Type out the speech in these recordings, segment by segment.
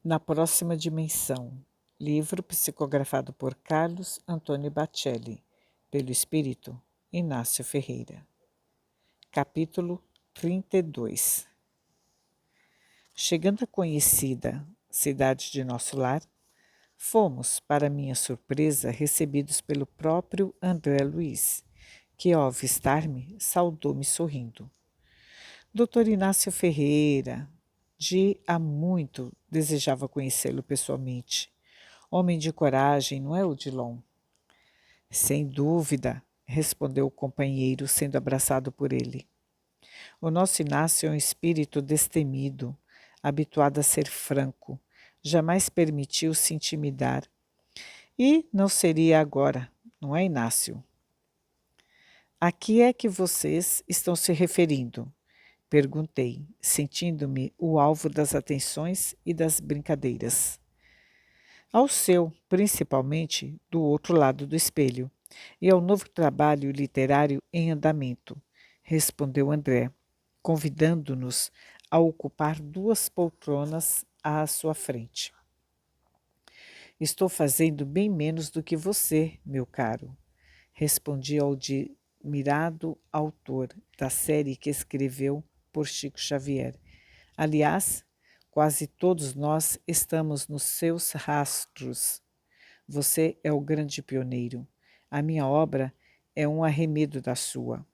Na Próxima Dimensão. Livro psicografado por Carlos Antônio Bacelli, pelo espírito Inácio Ferreira. Capítulo 32. Chegando à conhecida cidade de nosso lar, fomos, para minha surpresa, recebidos pelo próprio André Luiz, que, ao avistar-me, saudou-me sorrindo. Doutor Inácio Ferreira, de há muito desejava conhecê-lo pessoalmente. Homem de coragem, não é, Odilon? Sem dúvida, respondeu o companheiro, sendo abraçado por ele. O nosso Inácio é um espírito destemido, habituado a ser franco, jamais permitiu se intimidar. E não seria agora, não é, Inácio? A que é que vocês estão se referindo? Perguntei, sentindo-me o alvo das atenções e das brincadeiras. Ao seu, principalmente, do outro lado do espelho, e ao novo trabalho literário em andamento, respondeu André, convidando-nos a ocupar 2 poltronas à sua frente. Estou fazendo bem menos do que você, meu caro, respondi ao admirado autor da série que escreveu por Chico Xavier. Aliás, quase todos nós estamos nos seus rastros. Você é o grande pioneiro. A minha obra é um arremedo da sua.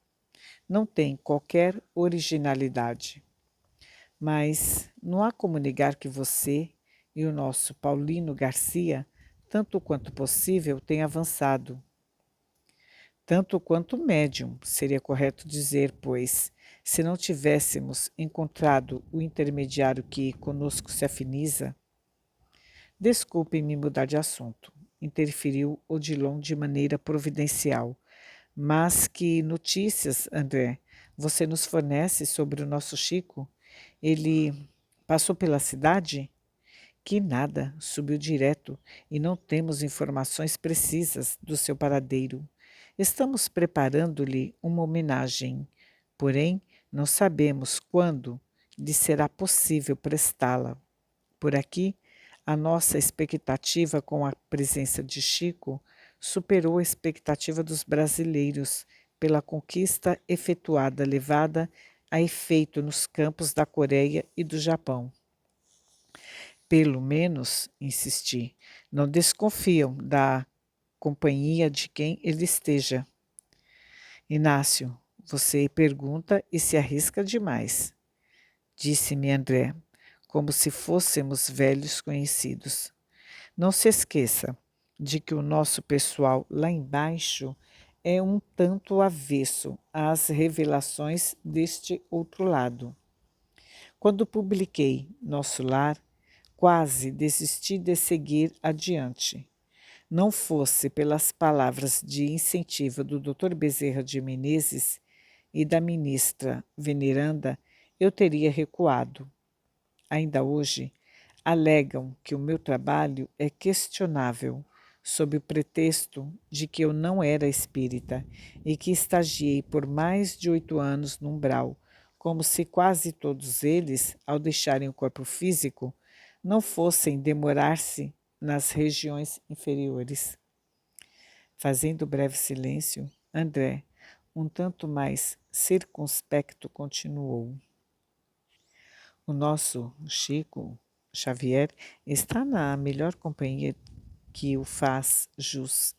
Não tem qualquer originalidade. Mas não há como negar que você e o nosso Paulino Garcia, tanto quanto possível, têm avançado. Tanto quanto médium, seria correto dizer, pois, se não tivéssemos encontrado o intermediário que conosco se afiniza. Desculpe-me mudar de assunto, interferiu Odilon de maneira providencial. Mas que notícias, André, você nos fornece sobre o nosso Chico? Ele passou pela cidade? Que nada, subiu direto e não temos informações precisas do seu paradeiro. Estamos preparando-lhe uma homenagem, porém não sabemos quando lhe será possível prestá-la. Por aqui, a nossa expectativa com a presença de Chico superou a expectativa dos brasileiros pela conquista efetuada, levada a efeito nos campos da Coreia e do Japão. Pelo menos, insisti, não desconfiam da companhia de quem ele esteja. Inácio, você pergunta e se arrisca demais, disse-me André, como se fôssemos velhos conhecidos. Não se esqueça de que o nosso pessoal lá embaixo é um tanto avesso às revelações deste outro lado. Quando publiquei Nosso Lar, quase desisti de seguir adiante. Não fosse pelas palavras de incentivo do Dr. Bezerra de Menezes e da ministra veneranda, eu teria recuado. Ainda hoje, alegam que o meu trabalho é questionável, sob o pretexto de que eu não era espírita e que estagiei por mais de 8 anos no umbral, como se quase todos eles, ao deixarem o corpo físico, não fossem demorar-se nas regiões inferiores. Fazendo breve silêncio, André, um tanto mais circunspecto, continuou. O nosso Chico Xavier está na melhor companhia que o faz jus,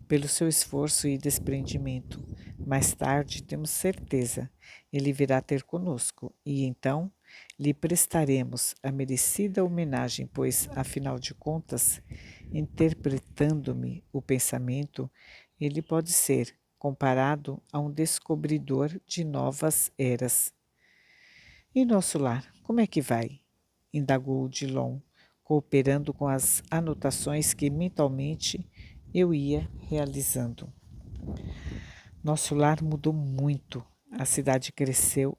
pelo seu esforço e desprendimento. Mais tarde, temos certeza, ele virá ter conosco e então lhe prestaremos a merecida homenagem, pois, afinal de contas, interpretando-me o pensamento, ele pode ser comparado a um descobridor de novas eras. E nosso lar, como é que vai? Indagou Odilon, cooperando com as anotações que mentalmente eu ia realizando. Nosso lar mudou muito. A cidade cresceu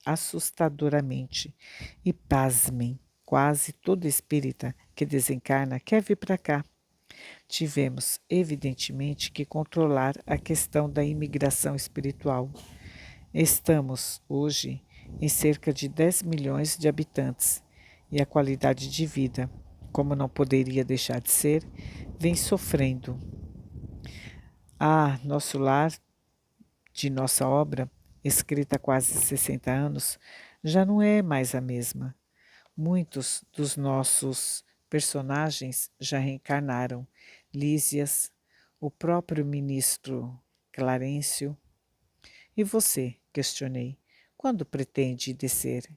assustadoramente. E pasmem, quase todo espírita que desencarna quer vir para cá. Tivemos, evidentemente, que controlar a questão da imigração espiritual. Estamos, hoje, em cerca de 10 milhões de habitantes e a qualidade de vida, como não poderia deixar de ser, vem sofrendo. Nosso lar, de nossa obra, escrita há quase 60 anos, já não é mais a mesma. Muitos dos nossos personagens já reencarnaram. Lísias, o próprio ministro Clarencio. E você? Questionei. Quando pretende descer?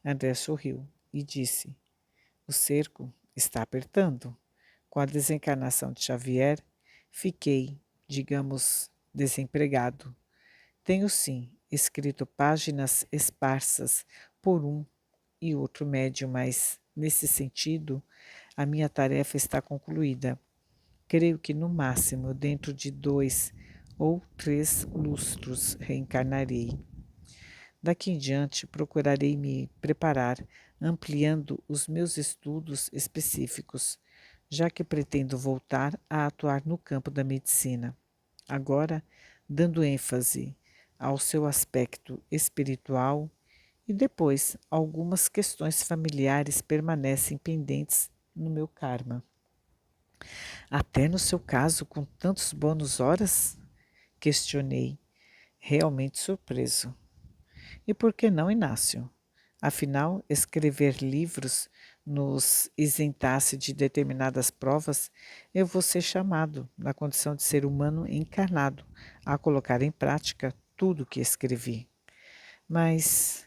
André sorriu e disse: o cerco está apertando. Com a desencarnação de Xavier, fiquei, digamos, desempregado. Tenho sim escrito páginas esparsas por um e outro médium, mas, nesse sentido, a minha tarefa está concluída. Creio que, no máximo, dentro de 2 ou 3 lustros reencarnarei. Daqui em diante, procurarei me preparar, ampliando os meus estudos específicos, já que pretendo voltar a atuar no campo da medicina. Agora, dando ênfase ao seu aspecto espiritual, e depois algumas questões familiares permanecem pendentes no meu karma. Até no seu caso, com tantos bônus horas? Questionei, realmente surpreso. E por que não, Inácio? Afinal, escrever livros nos isentasse de determinadas provas, eu vou ser chamado, na condição de ser humano encarnado, a colocar em prática tudo o que escrevi. Mas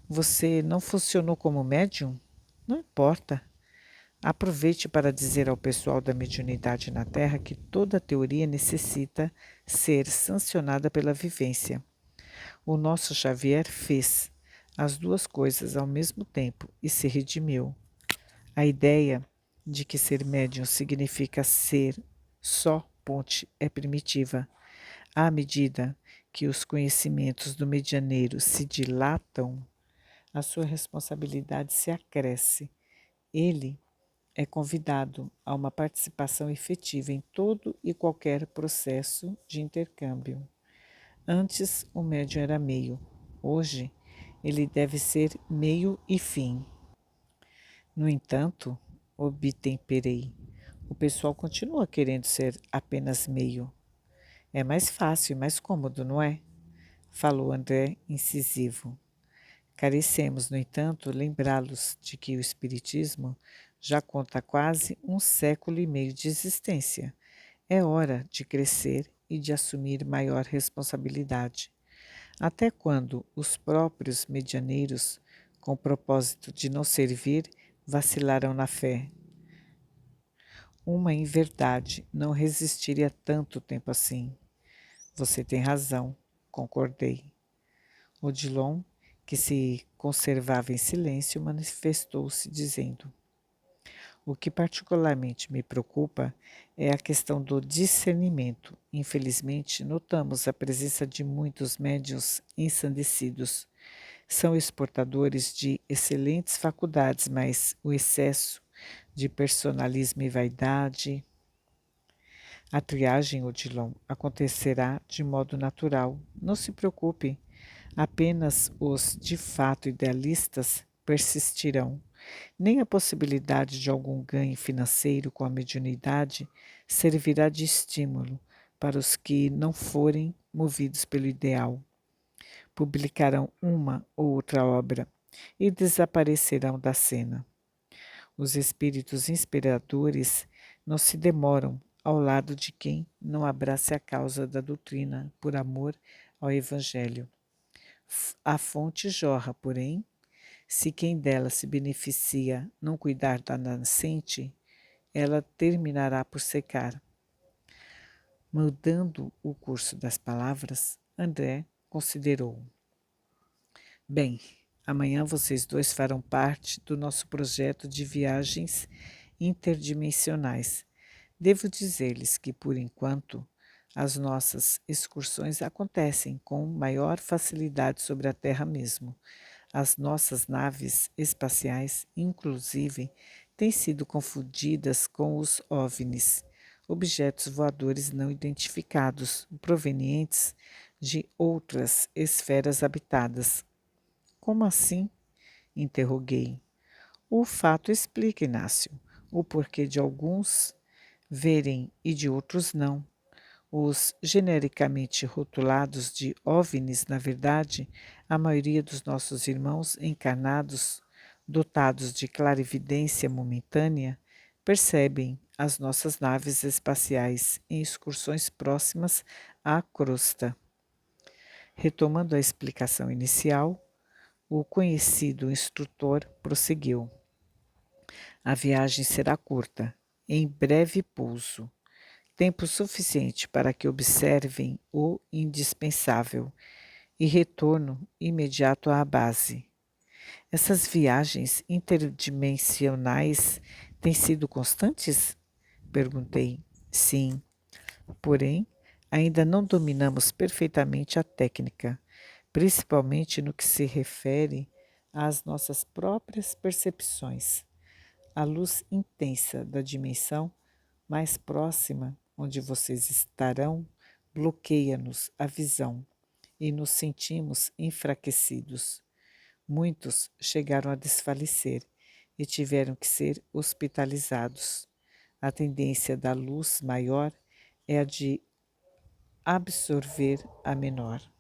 você não funcionou como médium? Não importa. Aproveite para dizer ao pessoal da mediunidade na Terra que toda teoria necessita ser sancionada pela vivência. O nosso Xavier fez as duas coisas ao mesmo tempo e se redimiu. A ideia de que ser médium significa ser só ponte é primitiva. À medida que os conhecimentos do medianeiro se dilatam, a sua responsabilidade se acresce. Ele é convidado a uma participação efetiva em todo e qualquer processo de intercâmbio. Antes, o médium era meio. Hoje, ele deve ser meio e fim. No entanto, obtemperei, o pessoal continua querendo ser apenas meio. É mais fácil e mais cômodo, não é? Falou André incisivo. Carecemos, no entanto, lembrá-los de que o Espiritismo já conta quase 1 século e meio de existência. É hora de crescer e de assumir maior responsabilidade. Até quando os próprios medianeiros, com o propósito de não servir, vacilarão na fé? Uma em verdade não resistiria tanto tempo assim. Você tem razão, concordei. Odilon, que se conservava em silêncio, manifestou-se dizendo: o que particularmente me preocupa é a questão do discernimento. Infelizmente, notamos a presença de muitos médiuns ensandecidos. São exportadores de excelentes faculdades, mas o excesso de personalismo e vaidade. A triagem, Odilon, acontecerá de modo natural. Não se preocupe. Apenas os de fato idealistas persistirão. Nem a possibilidade de algum ganho financeiro com a mediunidade servirá de estímulo para os que não forem movidos pelo ideal. Publicarão uma ou outra obra e desaparecerão da cena. Os espíritos inspiradores não se demoram ao lado de quem não abrace a causa da doutrina por amor ao Evangelho. A fonte jorra, porém, se quem dela se beneficia não cuidar da nascente, ela terminará por secar. Mudando o curso das palavras, André considerou: bem, amanhã vocês dois farão parte do nosso projeto de viagens interdimensionais. Devo dizer-lhes que, por enquanto, as nossas excursões acontecem com maior facilidade sobre a Terra mesmo. As nossas naves espaciais, inclusive, têm sido confundidas com os OVNIs, objetos voadores não identificados, provenientes de outras esferas habitadas. Como assim? Interroguei. O fato explica, Inácio, o porquê de alguns verem e de outros não. Os genericamente rotulados de OVNIs, na verdade, a maioria dos nossos irmãos encarnados, dotados de clarividência momentânea, percebem as nossas naves espaciais em excursões próximas à crosta. Retomando a explicação inicial, o conhecido instrutor prosseguiu. A viagem será curta, em breve pouso, tempo suficiente para que observem o indispensável e retorno imediato à base. Essas viagens interdimensionais têm sido constantes? Perguntei. Sim, porém, ainda não dominamos perfeitamente a técnica, principalmente no que se refere às nossas próprias percepções. A luz intensa da dimensão mais próxima, onde vocês estarão, bloqueia-nos a visão e nos sentimos enfraquecidos. Muitos chegaram a desfalecer e tiveram que ser hospitalizados. A tendência da luz maior é a de absorver a menor.